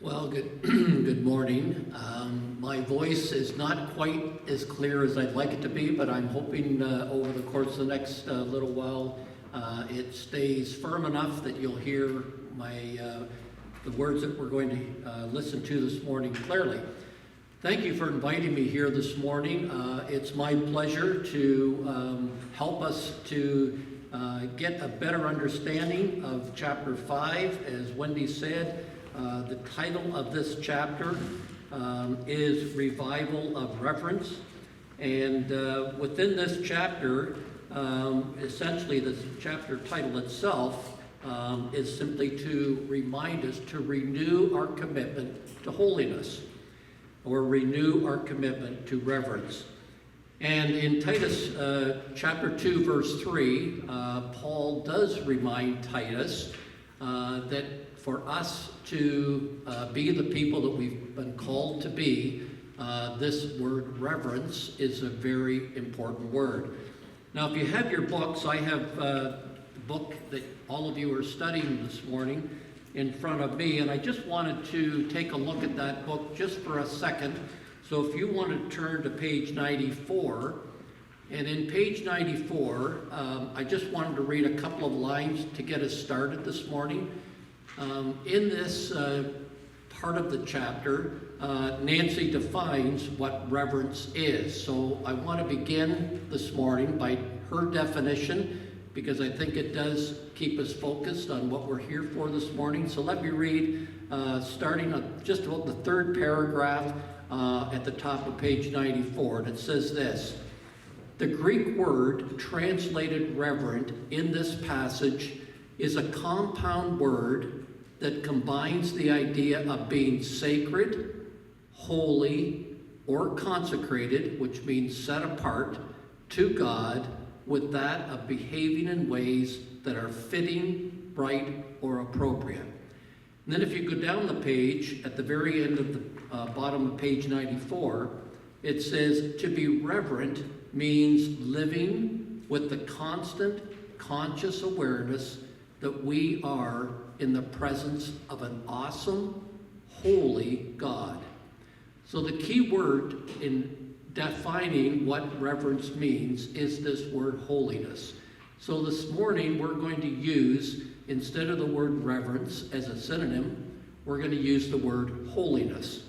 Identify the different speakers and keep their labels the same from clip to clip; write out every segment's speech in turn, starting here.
Speaker 1: Well, good morning. My voice is not quite as clear as I'd like it to be, but I'm hoping over the course of the next little while it stays firm enough that you'll hear the words that we're going to listen to this morning clearly. Thank you for inviting me here this morning. It's my pleasure to help us to get a better understanding of chapter 5. As Wendy said, the title of this chapter is Revival of Reverence. And within this chapter, essentially the chapter title itself is simply to remind us to renew our commitment to holiness, or renew our commitment to reverence. And in Titus chapter 2, verse 3, Paul does remind Titus that for us to be the people that we've been called to be, this word reverence is a very important word. Now, if you have your books, I have the book that all of you are studying this morning in front of me, and I just wanted to take a look at that book just for a second. So if you want to turn to page 94, and in page 94, I just wanted to read a couple of lines to get us started this morning. In this part of the chapter, Nancy defines what reverence is. So I want to begin this morning by her definition, because I think it does keep us focused on what we're here for this morning. So let me read, starting at just about the third paragraph at the top of page 94, and it says this: the Greek word translated reverent in this passage is a compound word that combines the idea of being sacred, holy, or consecrated, which means set apart, to God, with that of behaving in ways that are fitting, right, or appropriate. And then if you go down the page, at the very end of the bottom of page 94, it says to be reverent means living with the constant, conscious awareness that we are in the presence of an awesome, holy God. So the key word in defining what reverence means is this word holiness. So this morning we're going to use, instead of the word reverence as a synonym, we're going to use the word holiness.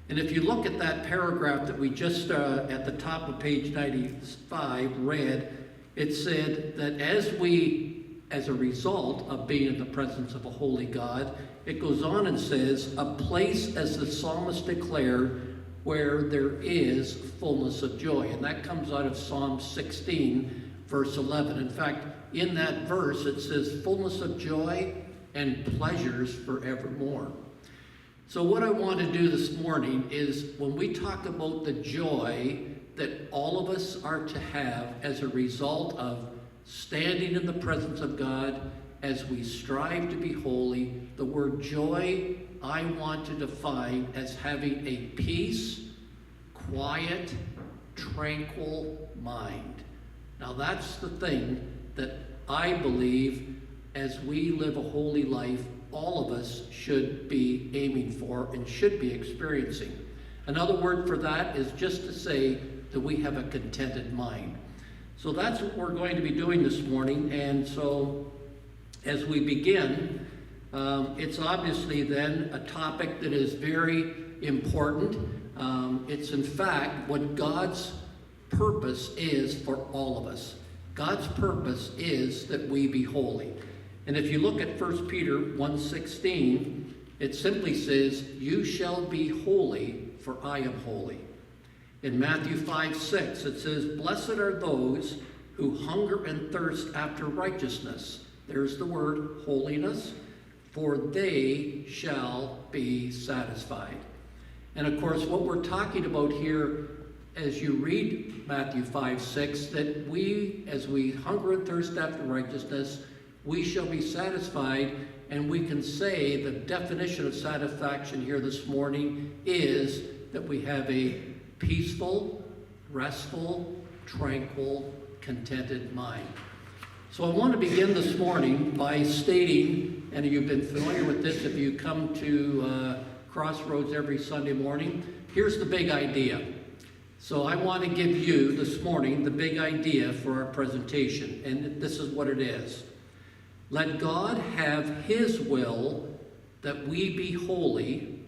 Speaker 1: And if you look at that paragraph that we just at the top of page 95 read, it said that as a result of being in the presence of a holy God, it goes on and says, a place, as the psalmist declared, where there is fullness of joy. And that comes out of Psalm 16, verse 11. In fact, in that verse, it says fullness of joy and pleasures forevermore. So what I want to do this morning is, when we talk about the joy that all of us are to have as a result of standing in the presence of God as we strive to be holy, the word joy I want to define as having a peace, quiet, tranquil mind. Now that's the thing that I believe as we live a holy life, all of us should be aiming for and should be experiencing. Another word for that is just to say that we have a contented mind. So that's what we're going to be doing this morning. And so as we begin, it's obviously then a topic that is very important. It's in fact what God's purpose is for all of us. God's purpose is that we be holy. And if you look at 1 Peter 1:16, it simply says, you shall be holy, for I am holy. In Matthew 5:6, it says, blessed are those who hunger and thirst after righteousness. There's the word holiness, for they shall be satisfied. And of course, what we're talking about here, as you read Matthew 5:6, that we, as we hunger and thirst after righteousness, we shall be satisfied. And we can say the definition of satisfaction here this morning is that we have a peaceful, restful, tranquil, contented mind. So I want to begin this morning by stating, and you've been familiar with this if you come to Crossroads every Sunday morning. Here's the big idea. So I want to give you this morning the big idea for our presentation, and this is what it is. Let God have His will that we be holy,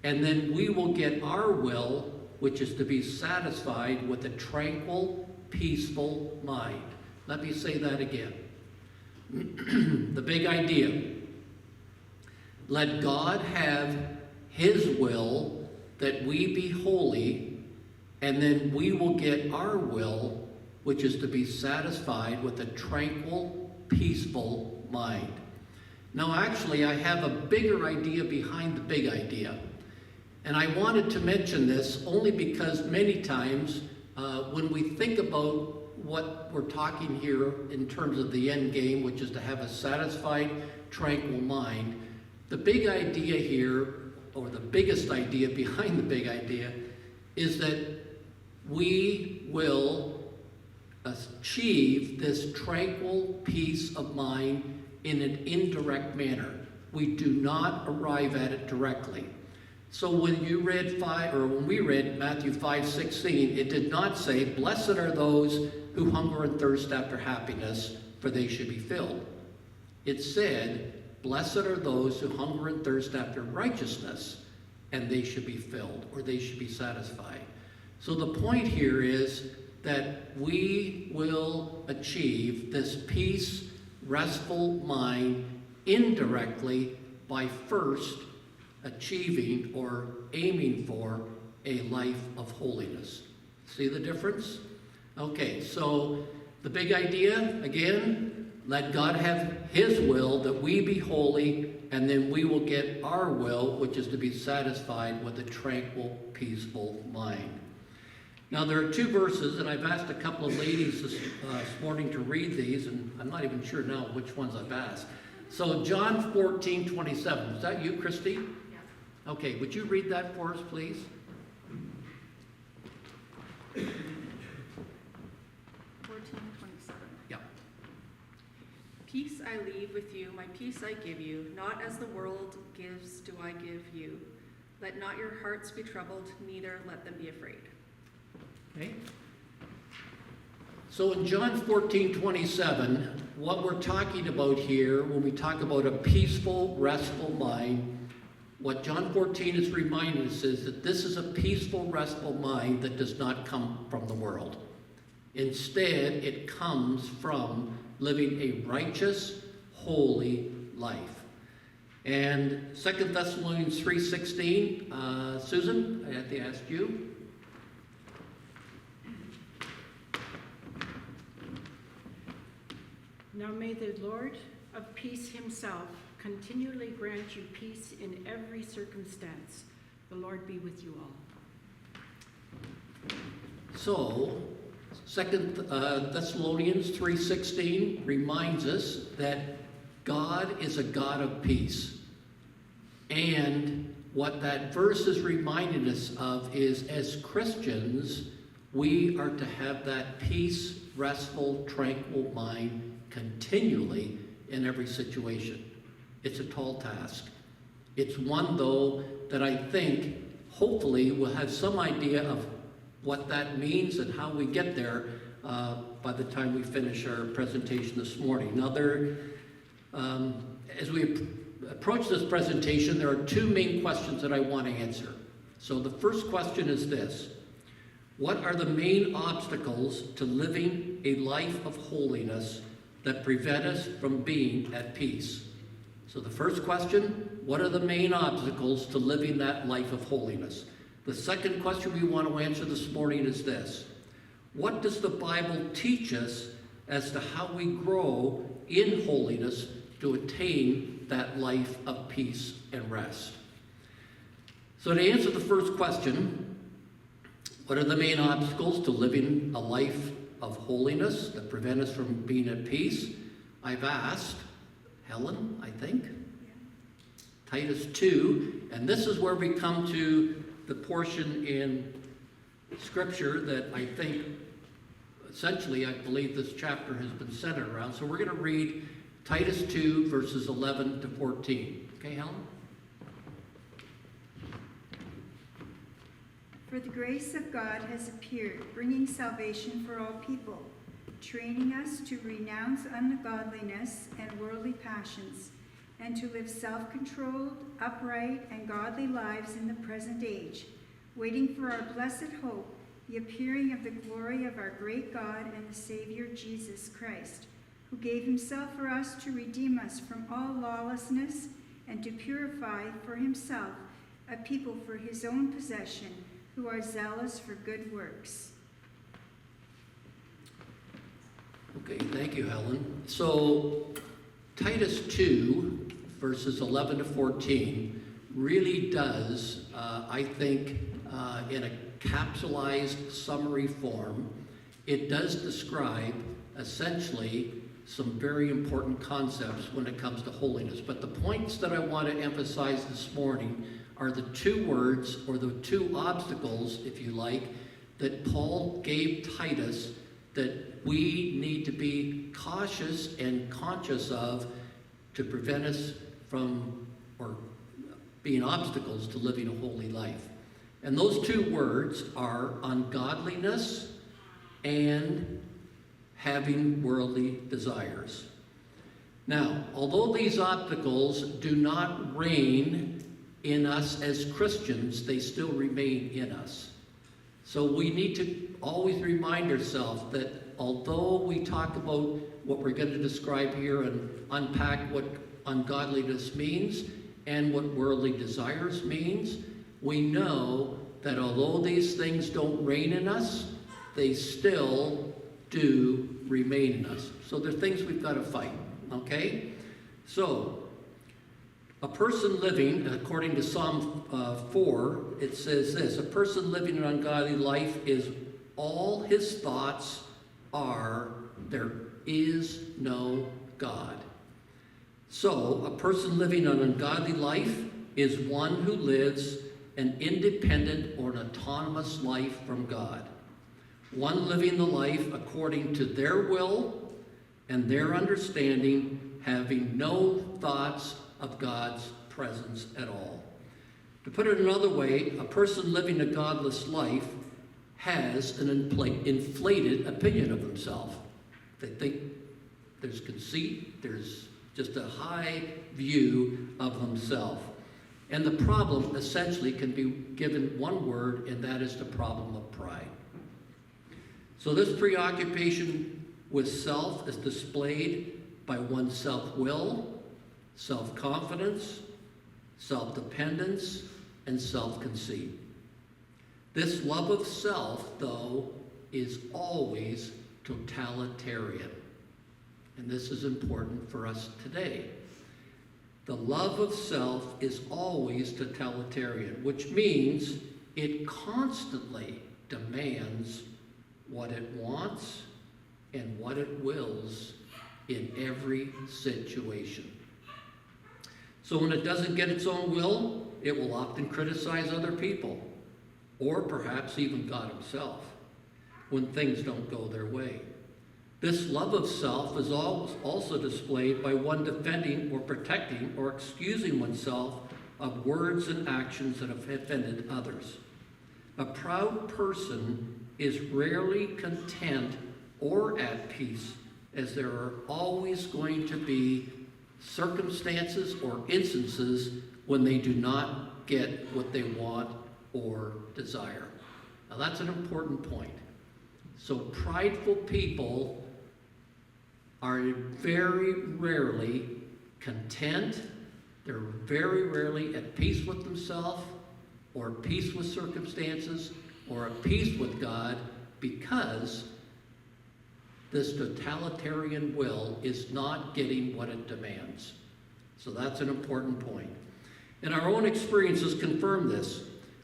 Speaker 1: and then we will get our will, which is to be satisfied with a tranquil, peaceful mind. Let me say that again. The big idea. Let God have His will that we be holy, and then we will get our will, which is to be satisfied with a tranquil, peaceful mind. Now, actually, I have a bigger idea behind the big idea. And I wanted to mention this only because many times when we think about what we're talking here in terms of the end game, which is to have a satisfied, tranquil mind, the big idea here, or the biggest idea behind the big idea, is that we will achieve this tranquil peace of mind in an indirect manner. We do not arrive at it directly. So when we read Matthew 5:16, it did not say, "Blessed are those who hunger and thirst after happiness, for they should be filled." It said, "Blessed are those who hunger and thirst after righteousness, and they should be filled," or they should be satisfied. So the point here is that we will achieve this peace, restful mind indirectly by first achieving or aiming for a life of holiness. See the difference? Okay, so the big idea, again, let God have His will that we be holy, and then we will get our will, which is to be satisfied with a tranquil, peaceful mind. Now, there are two verses, and I've asked a couple of ladies this morning to read these, and I'm not even sure now which ones I've asked. So, John 14:27. Is that you, Christy?
Speaker 2: Yes.
Speaker 1: Okay, would you read that for us, please?
Speaker 2: 14:27.
Speaker 1: Yeah.
Speaker 2: Peace I leave with you, my peace I give you. Not as the world gives do I give you. Let not your hearts be troubled, neither let them be afraid.
Speaker 1: Okay. So in John 14:27, what we're talking about here, when we talk about a peaceful, restful mind, what John 14 is reminding us is that this is a peaceful, restful mind that does not come from the world. Instead, it comes from living a righteous, holy life. And 2 Thessalonians 3:16, Susan, I have to ask you.
Speaker 3: Now may the Lord of peace himself continually grant you peace in every circumstance. The Lord be with you all.
Speaker 1: So, 2 Thessalonians 3:16 reminds us that God is a God of peace. And what that verse is reminding us of is, as Christians, we are to have that peace, restful, tranquil mind continually in every situation. It's a tall task. It's one, though, that I think hopefully we'll have some idea of what that means and how we get there by the time we finish our presentation this morning. Now, as we approach this presentation, there are two main questions that I want to answer. So the first question is this: what are the main obstacles to living a life of holiness that prevent us from being at peace? So the first question, what are the main obstacles to living that life of holiness? The second question we want to answer this morning is this: what does the Bible teach us as to how we grow in holiness to attain that life of peace and rest? So to answer the first question, what are the main obstacles to living a life of holiness that prevent us from being at peace? I've asked Helen, I think, Titus 2, and this is where we come to the portion in Scripture that I think, essentially, I believe this chapter has been centered around. So we're going to read Titus 2, verses 11 to 14. Okay, Helen?
Speaker 4: For the grace of God has appeared, bringing salvation for all people, training us to renounce ungodliness and worldly passions, and to live self-controlled, upright, and godly lives in the present age, waiting for our blessed hope, the appearing of the glory of our great God and the Savior Jesus Christ, who gave himself for us to redeem us from all lawlessness and to purify for himself a people for his own possession, who are zealous for good works.
Speaker 1: Okay, thank you, Helen. So Titus 2, verses 11 to 14, really does, I think, in a capsulized summary form, it does describe essentially some very important concepts when it comes to holiness. But the points that I want to emphasize this morning are the two words, or the two obstacles, if you like, that Paul gave Titus that we need to be cautious and conscious of to prevent us from, or being obstacles to living a holy life. And those two words are ungodliness and having worldly desires. Now, although these obstacles do not reign in us as Christians, they still remain in us. So we need to always remind ourselves that although we talk about what we're going to describe here and unpack what ungodliness means and what worldly desires means, we know that although these things don't reign in us, they still do remain in us. So they're things we've got to fight, okay? So, a person living, according to Psalm 4, it says this: a person living an ungodly life is all his thoughts are, there is no God. So, a person living an ungodly life is one who lives an independent or an autonomous life from God. One living the life according to their will and their understanding, having no thoughts of God's presence at all. To put it another way, a person living a godless life has an inflated opinion of himself. They think there's conceit, there's just a high view of himself. And the problem essentially can be given one word, and that is the problem of pride. So this preoccupation with self is displayed by one's self-will, self-confidence, self-dependence, and self-conceit. This love of self, though, is always totalitarian. And this is important for us today. The love of self is always totalitarian, which means it constantly demands what it wants and what it wills in every situation. So when it doesn't get its own will, it will often criticize other people, or perhaps even God himself, when things don't go their way. This love of self is also displayed by one defending or protecting or excusing oneself of words and actions that have offended others. A proud person is rarely content or at peace, as there are always going to be circumstances or instances when they do not get what they want or desire. Now that's an important point. So prideful people are very rarely content. They're very rarely at peace with themselves, or at peace with circumstances, or at peace with God, because this totalitarian will is not getting what it demands. So that's an important point. And our own experiences confirm this,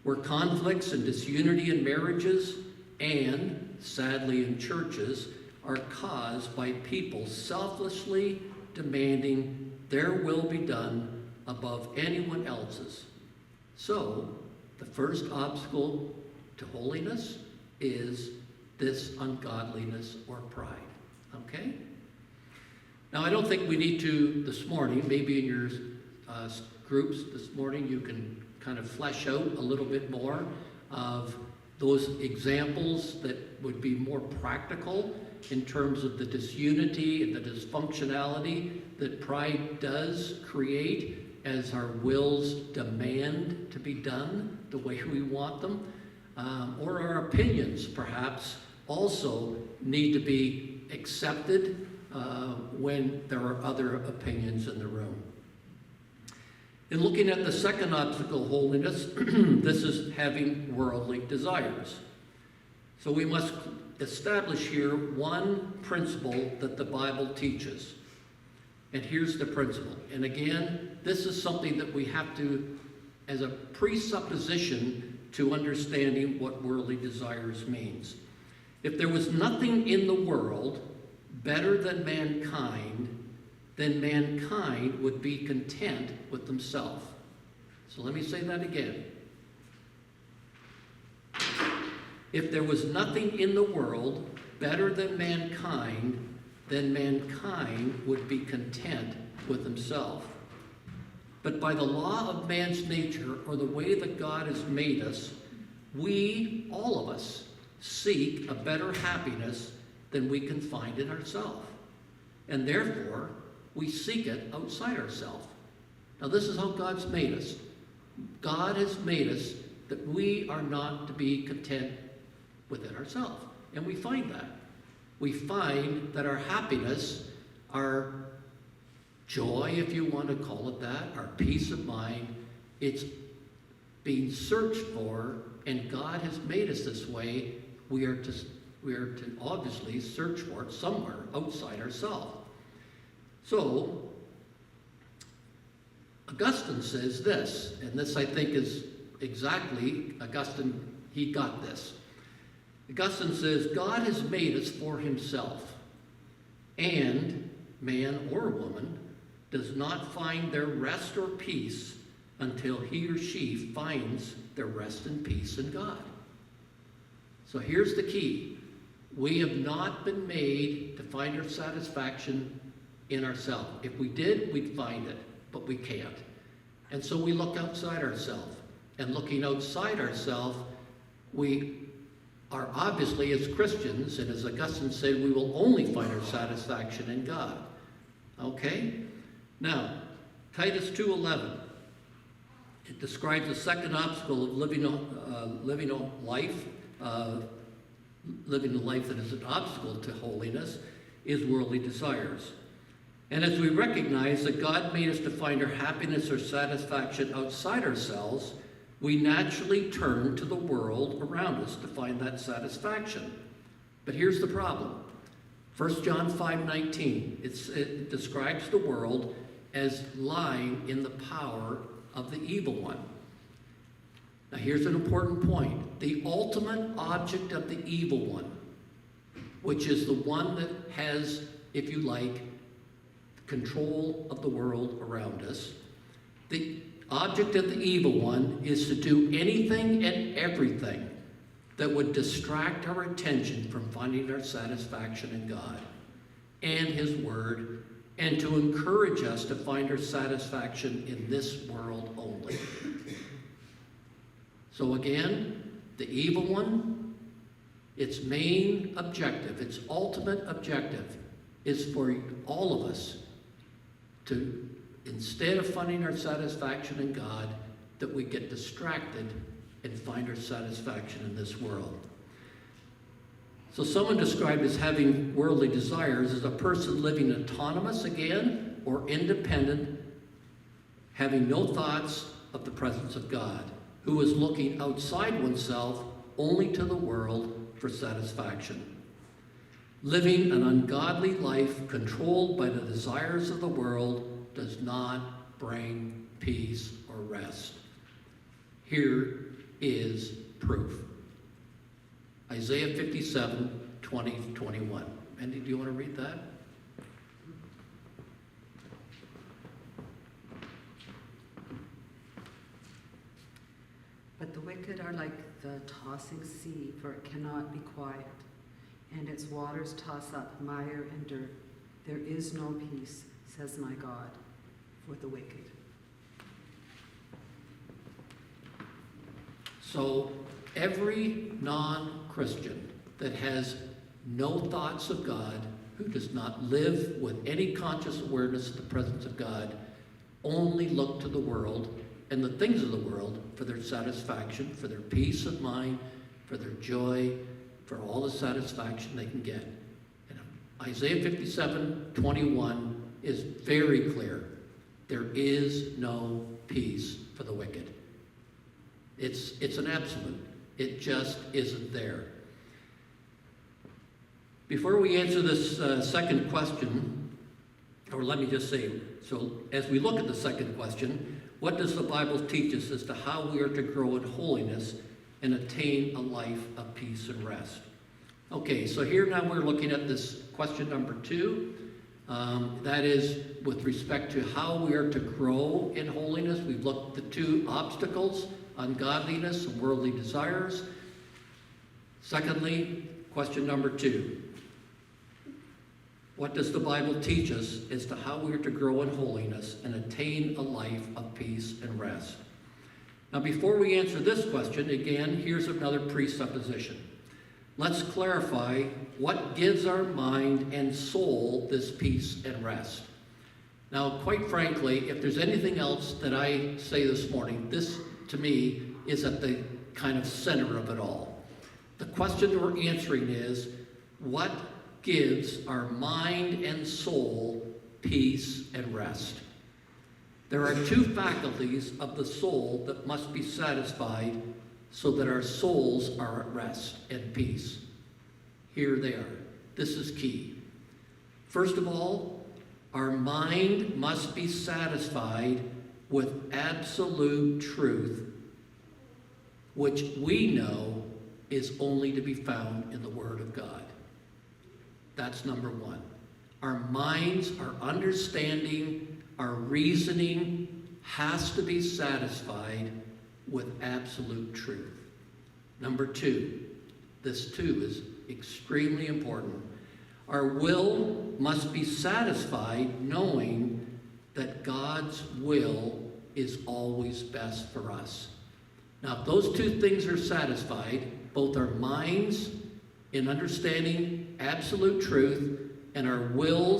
Speaker 1: where conflicts and disunity in marriages and, sadly, in churches are caused by people selflessly demanding their will be done above anyone else's. So, the first obstacle to holiness is this ungodliness or pride. Okay? Now, I don't think we need to this morning, maybe in your groups this morning, you can kind of flesh out a little bit more of those examples that would be more practical in terms of the disunity and the dysfunctionality that pride does create as our wills demand to be done the way we want them, or our opinions perhaps also need to be accepted when there are other opinions in the room. In looking at the second obstacle, holiness, this is having worldly desires. So we must establish here one principle that the Bible teaches. And here's the principle. And again, this is something that we have to, as a presupposition to understanding what worldly desires means. If there was nothing in the world better than mankind, then mankind would be content with themselves. So let me say that again. If there was nothing in the world better than mankind, then mankind would be content with himself. But by the law of man's nature, or the way that God has made us, we, all of us, seek a better happiness than we can find in ourselves. And therefore, we seek it outside ourselves. Now this is how God's made us. God has made us that we are not to be content within ourselves. And we find that. We find that our happiness, our joy, if you want to call it that, our peace of mind, it's being searched for, and God has made us this way. We are to obviously search for it somewhere outside ourselves. So, Augustine says this, and this I think is exactly, Augustine, he got this. Augustine says, God has made us for himself, and man or woman does not find their rest or peace until he or she finds their rest and peace in God. So here's the key. We have not been made to find our satisfaction in ourselves. If we did, we'd find it, but we can't. And so we look outside ourselves. And looking outside ourselves, we are obviously, as Christians, and as Augustine said, we will only find our satisfaction in God. Okay? Now, Titus 2:11. It describes the second obstacle of living a life that is an obstacle to holiness, is worldly desires. And as we recognize that God made us to find our happiness or satisfaction outside ourselves, we naturally turn to the world around us to find that satisfaction. But here's the problem. 1 John 5:19, it describes the world as lying in the power of the evil one. Now here's an important point. The ultimate object of the evil one, which is the one that has, if you like, control of the world around us, the object of the evil one is to do anything and everything that would distract our attention from finding our satisfaction in God and his word, and to encourage us to find our satisfaction in this world only. So again, the evil one, its main objective, its ultimate objective, is for all of us to, instead of finding our satisfaction in God, that we get distracted and find our satisfaction in this world. So someone described as having worldly desires as a person living autonomous again, or independent, having no thoughts of the presence of God, who is looking outside oneself only to the world for satisfaction. Living an ungodly life controlled by the desires of the world does not bring peace or rest. Here is proof. Isaiah 57:20-21. Andy, do you want to read that?
Speaker 5: But the wicked are like the tossing sea, for it cannot be quiet, and its waters toss up mire and dirt. There is no peace, says my God, for the wicked.
Speaker 1: So, every non-Christian that has no thoughts of God, who does not live with any conscious awareness of the presence of God, only look to the world and the things of the world for their satisfaction, for their peace of mind, for their joy, for all the satisfaction they can get. And Isaiah 57:21 is very clear. There is no peace for the wicked. It's an absolute. It just isn't there. Before we answer this second question, or let me just say, so as we look at the second question, what does the Bible teach us as to how we are to grow in holiness and attain a life of peace and rest? Okay, so here now we're looking at this question number 2. That is with respect to how we are to grow in holiness. We've looked at the 2 obstacles, ungodliness and worldly desires. Secondly, question number 2. What does the Bible teach us as to how we are to grow in holiness and attain a life of peace and rest? Now, before we answer this question, again, here's another presupposition. Let's clarify what gives our mind and soul this peace and rest. Now, quite frankly, if there's anything else that I say this morning, this, to me, is at the kind of center of it all. The question that we're answering is, what gives our mind and soul peace and rest? There are 2 faculties of the soul that must be satisfied so that our souls are at rest and peace. Here they are. This is key. First of all, our mind must be satisfied with absolute truth, which we know is only to be found in the Word of God. That's number 1. Our minds, our understanding, our reasoning has to be satisfied with absolute truth. Number 2, this too is extremely important. Our will must be satisfied knowing that God's will is always best for us. Now, if those 2 things are satisfied, both our minds in understanding absolute truth and our wills